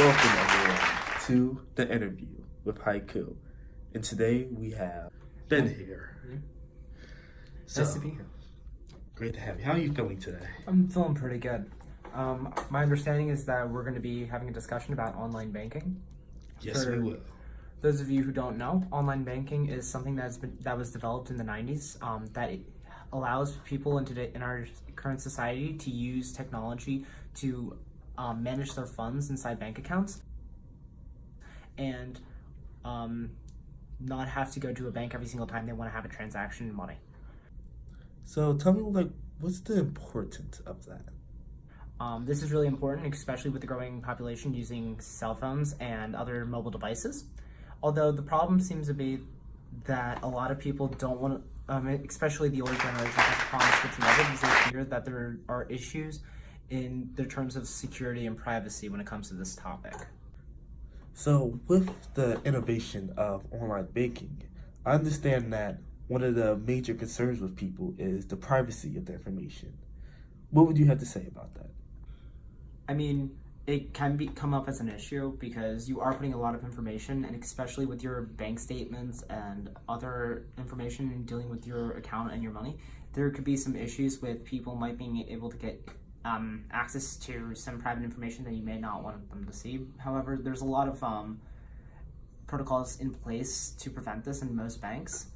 Welcome everyone to the interview with Haiku. And today we have Ben here. So, Nice to be here. Great to have you. How are you feeling today? I'm feeling pretty good. My understanding is that we're going to be having a discussion about online banking. Yes, we will. Those of you who don't know, online banking is something that was developed in the 90s that allows people in our current society to use technology to manage their funds inside bank accounts and not have to go to a bank every single time they want to have a transaction in money. So tell me, what's the importance of that? This is really important, especially with the growing population using cell phones and other mobile devices. Although the problem seems to be that a lot of people don't want to, especially the older generation, has promised it to never because they fear that there are issues in the terms of security and privacy when it comes to this topic. So with the innovation of online banking, I understand that one of the major concerns with people is the privacy of the information. What would you have to say about that? I mean, it can come up as an issue because you are putting a lot of information, and especially with your bank statements and other information in dealing with your account and your money, there could be some issues with people might being able to get access to some private information that you may not want them to see. However, there's a lot of protocols in place to prevent this in most banks.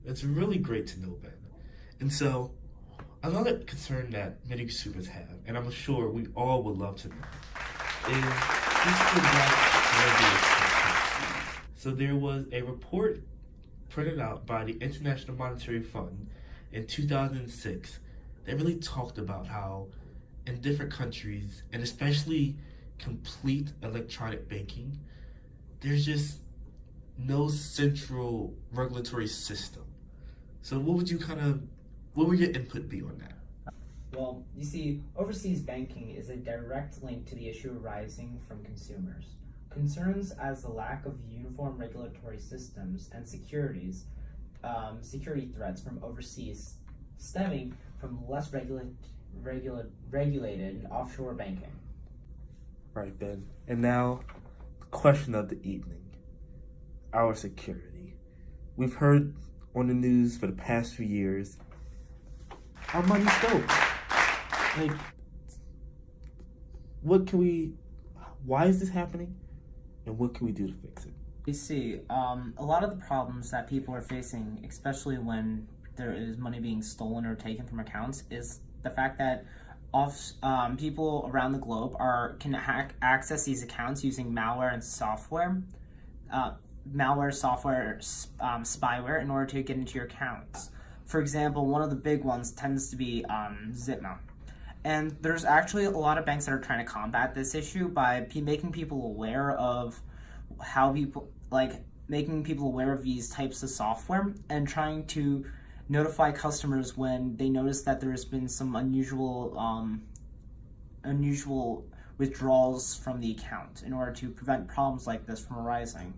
It's really great to know, Ben. And so, another concern that many consumers have, and I'm sure we all would love to know, is this regulation. So there was a report printed out by the International Monetary Fund in 2006 that really talked about how in different countries, and especially complete electronic banking, there's just no central regulatory system. So what would your input be on that? Well, you see, overseas banking is a direct link to the issue arising from consumers. Concerns as the lack of uniform regulatory systems and security threats from overseas stemming from less regulated and offshore banking. Right, Ben. And now, the question of the evening, our security. We've heard on the news for the past few years, our money's stolen. Why is this happening? And what can we do to fix it? You see, a lot of the problems that people are facing, especially when there is money being stolen or taken from accounts, is the fact that people around the globe can access these accounts using malware and software. Spyware in order to get into your accounts. For example, one of the big ones tends to be Zipma. And there's actually a lot of banks that are trying to combat this issue by making people aware of making people aware of these types of software and trying to notify customers when they notice that there has been some unusual withdrawals from the account in order to prevent problems like this from arising.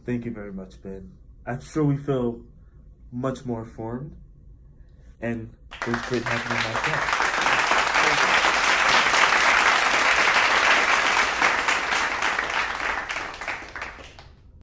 Thank you very much, Ben. I'm sure we feel much more informed, and it was great having you on my show.